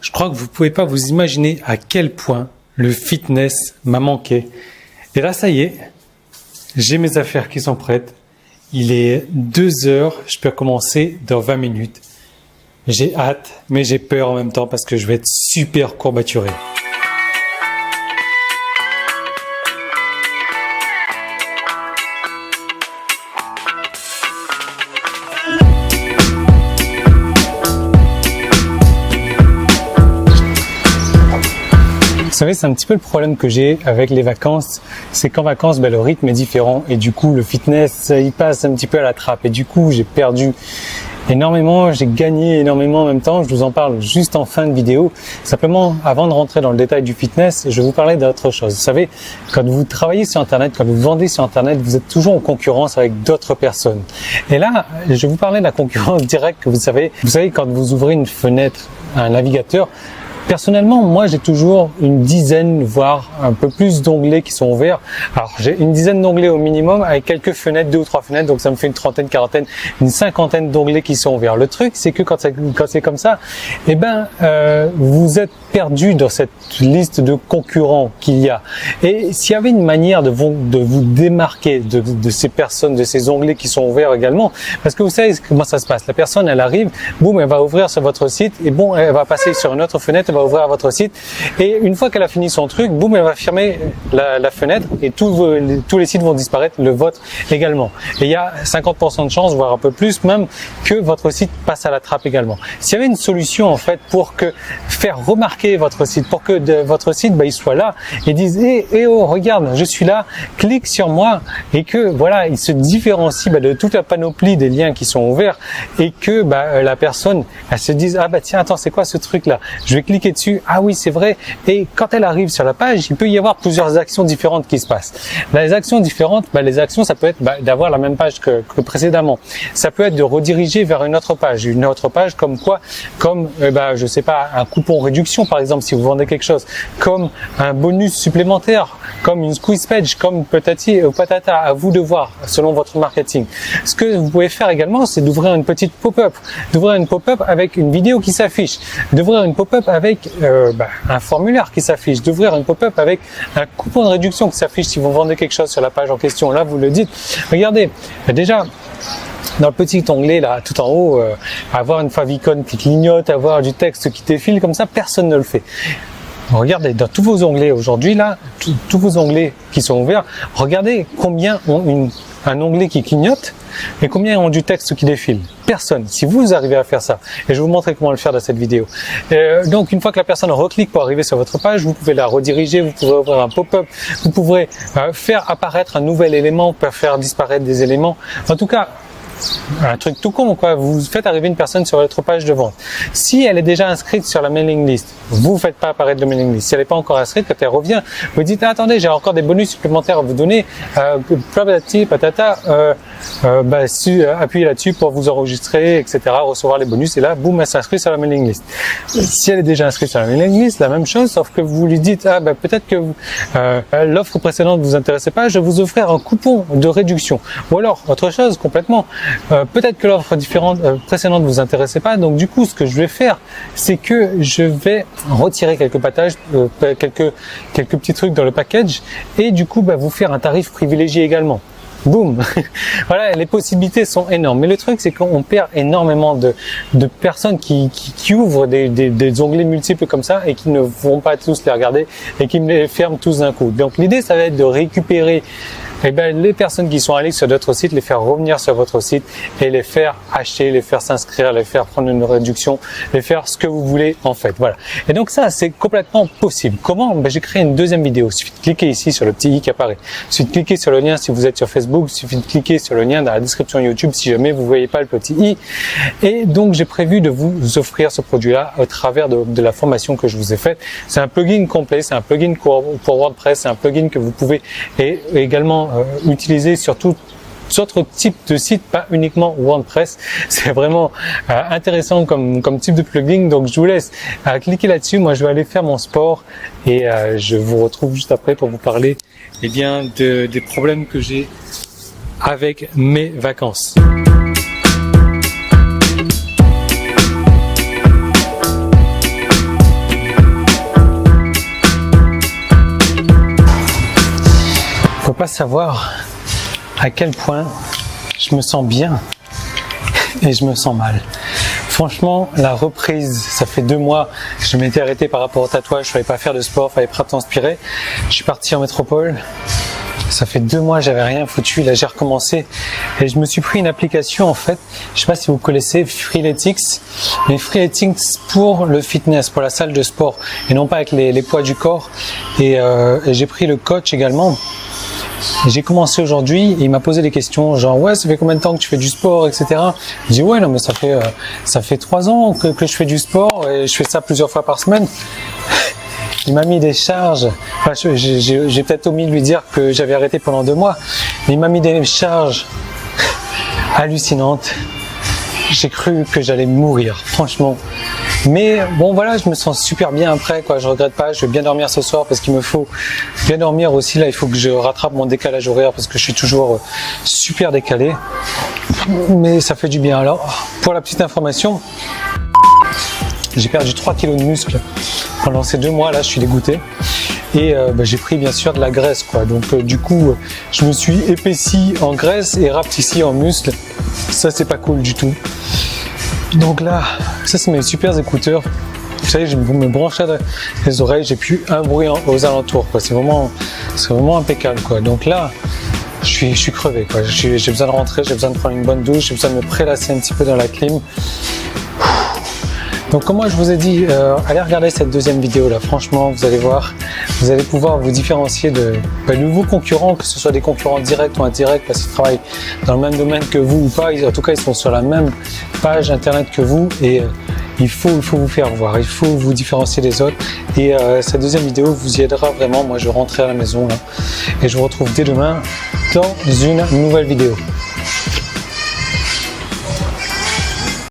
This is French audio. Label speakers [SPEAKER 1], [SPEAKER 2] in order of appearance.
[SPEAKER 1] Je crois que vous ne pouvez pas vous imaginer à quel point le fitness m'a manqué. Et là, ça y est, j'ai mes affaires qui sont prêtes. Il est 2 heures, je peux commencer dans 20 minutes. J'ai hâte, mais j'ai peur en même temps parce que je vais être super courbaturé. Vous savez, c'est un petit peu le problème que j'ai avec les vacances, c'est qu'en vacances, le rythme est différent et du coup, le fitness, il passe un petit peu à la trappe et du coup, j'ai perdu énormément, j'ai gagné énormément en même temps. Je vous en parle juste en fin de vidéo. Simplement, avant de rentrer dans le détail du fitness, je vais vous parler d'autre chose. Vous savez, quand vous travaillez sur Internet, quand vous vendez sur Internet, vous êtes toujours en concurrence avec d'autres personnes. Et là, je vais vous parler de la concurrence directe que vous savez. Vous savez, quand vous ouvrez une fenêtre, un navigateur, personnellement, moi, j'ai toujours une dizaine, voire un peu plus d'onglets qui sont ouverts. Alors, j'ai une dizaine d'onglets au minimum avec quelques fenêtres, 2 ou 3 fenêtres. Donc, ça me fait une trentaine, quarantaine, une cinquantaine d'onglets qui sont ouverts. Le truc, c'est que quand c'est comme ça, vous êtes perdu dans cette liste de concurrents qu'il y a. Et s'il y avait une manière de vous démarquer de ces personnes, de ces onglets qui sont ouverts également, parce que vous savez comment ça se passe. La personne, elle arrive, boum, elle va ouvrir sur votre site et bon, elle va passer sur une autre fenêtre, elle va ouvrir votre site et une fois qu'elle a fini son truc, boum, elle va fermer la fenêtre et tous les sites vont disparaître, le vôtre également. Et il y a 50% de chance, voire un peu plus même, que votre site passe à la trappe également. S'il y avait une solution en fait pour faire remarquer votre site, pour que votre site il soit là et dise oh regarde, je suis là, clique sur moi et que voilà, il se différencie de toute la panoplie des liens qui sont ouverts et que la personne elle se dise tiens, attends, c'est quoi ce truc là, je vais cliquer dessus, ah oui c'est vrai, et quand elle arrive sur la page, il peut y avoir plusieurs actions différentes qui se passent. Les actions différentes, les actions ça peut être d'avoir la même page que précédemment, ça peut être de rediriger vers une autre page comme quoi, comme je sais pas, un coupon réduction par exemple si vous vendez quelque chose, comme un bonus supplémentaire, comme une squeeze page, comme patati ou patata, à vous de voir selon votre marketing. Ce que vous pouvez faire également, c'est d'ouvrir une petite pop-up, avec une vidéo qui s'affiche, d'ouvrir une pop-up avec un formulaire qui s'affiche, d'ouvrir une pop-up avec un coupon de réduction qui s'affiche si vous vendez quelque chose sur la page en question. Là, vous le dites. Regardez, déjà, dans le petit onglet là tout en haut, avoir une favicon qui clignote, avoir du texte qui défile comme ça, personne ne le fait. Regardez, dans tous vos onglets aujourd'hui là, tous vos onglets qui sont ouverts, regardez combien ont un onglet qui clignote et combien ont du texte qui défile. Personne. Si vous arrivez à faire ça, et je vais vous montrer comment le faire dans cette vidéo. Donc une fois que la personne reclique pour arriver sur votre page, vous pouvez la rediriger, vous pouvez ouvrir un pop-up, vous pouvez faire apparaître un nouvel élément, pour faire disparaître des éléments. En tout cas, un truc tout con quoi, vous faites arriver une personne sur votre page de vente. Si elle est déjà inscrite sur la mailing list, vous ne faites pas apparaître le mailing list. Si elle n'est pas encore inscrite, quand elle revient, vous dites attendez, j'ai encore des bonus supplémentaires à vous donner, appuyez là-dessus pour vous enregistrer, etc., recevoir les bonus et là, boum, elle s'inscrit sur la mailing list. Si elle est déjà inscrite sur la mailing list, la même chose, sauf que vous lui dites peut-être que l'offre précédente ne vous intéressait pas, je vais vous offrir un coupon de réduction. Ou alors, autre chose complètement, peut-être que l'offre précédente ne vous intéressait pas, donc du coup ce que je vais faire, c'est que je vais retirer quelques quelques petits trucs dans le package et du coup vous faire un tarif privilégié également. Boum. Voilà, les possibilités sont énormes. Mais le truc, c'est qu'on perd énormément de personnes qui ouvrent des onglets multiples comme ça et qui ne vont pas tous les regarder et qui me les ferment tous d'un coup. Donc l'idée, ça va être de récupérer les personnes qui sont allées sur d'autres sites, les faire revenir sur votre site et les faire acheter, les faire s'inscrire, les faire prendre une réduction, les faire ce que vous voulez en fait. Voilà. Et donc ça, c'est complètement possible. Comment? J'ai créé une deuxième vidéo. Il suffit de cliquer ici sur le petit i qui apparaît. Il suffit de cliquer sur le lien si vous êtes sur Facebook. Il suffit de cliquer sur le lien dans la description YouTube si jamais vous ne voyez pas le petit i. Et donc, j'ai prévu de vous offrir ce produit-là au travers de la formation que je vous ai faite. C'est un plugin complet, c'est un plugin pour WordPress, c'est un plugin que vous pouvez également utiliser sur tout autres types de sites, pas uniquement WordPress. C'est vraiment intéressant comme type de plugin. Donc je vous laisse cliquer là-dessus. Moi je vais aller faire mon sport et je vous retrouve juste après pour vous parler des problèmes que j'ai avec mes vacances. pas savoir à quel point je me sens bien et je me sens mal. Franchement, la reprise, ça fait 2 mois, je m'étais arrêté par rapport au tatouage, je ne fallait pas faire de sport, il fallait pas transpirer. Je suis parti en métropole, ça fait 2 mois, j'avais rien foutu, là j'ai recommencé et je me suis pris une application en fait, je sais pas si vous connaissez Freeletics, mais Freeletics pour le fitness, pour la salle de sport et non pas avec les poids du corps et j'ai pris le coach également. J'ai commencé aujourd'hui et il m'a posé des questions genre ouais, ça fait combien de temps que tu fais du sport, etc. Je dis ouais, non mais ça fait 3 ans que je fais du sport et je fais ça plusieurs fois par semaine. Il m'a mis des charges, enfin, j'ai peut-être omis de lui dire que j'avais arrêté pendant 2 mois, mais il m'a mis des charges hallucinantes. J'ai cru que j'allais mourir, franchement. Mais bon voilà, je me sens super bien après, quoi. Je regrette pas, je vais bien dormir ce soir parce qu'il me faut bien dormir aussi. Là, il faut que je rattrape mon décalage horaire parce que je suis toujours super décalé. Mais ça fait du bien. Alors, pour la petite information, j'ai perdu 3 kilos de muscles pendant ces 2 mois. Là, je suis dégoûté. Et j'ai pris bien sûr de la graisse, quoi. Donc du coup, je me suis épaissi en graisse et rapetissé en muscles. Ça, c'est pas cool du tout. Donc là, ça c'est mes super écouteurs. Vous savez, je me branche à les oreilles, j'ai plus un bruit aux alentours, quoi. C'est vraiment impeccable, quoi. Donc là, je suis crevé, quoi. J'ai besoin de rentrer, j'ai besoin de prendre une bonne douche, j'ai besoin de me prélasser un petit peu dans la clim. Donc comme moi je vous ai dit, allez regarder cette deuxième vidéo là, franchement vous allez voir, vous allez pouvoir vous différencier de nouveaux concurrents, que ce soit des concurrents directs ou indirects parce qu'ils travaillent dans le même domaine que vous ou pas, en tout cas ils sont sur la même page internet que vous et il faut vous faire voir, il faut vous différencier des autres et cette deuxième vidéo vous y aidera vraiment. Moi je rentrerai à la maison là et je vous retrouve dès demain dans une nouvelle vidéo.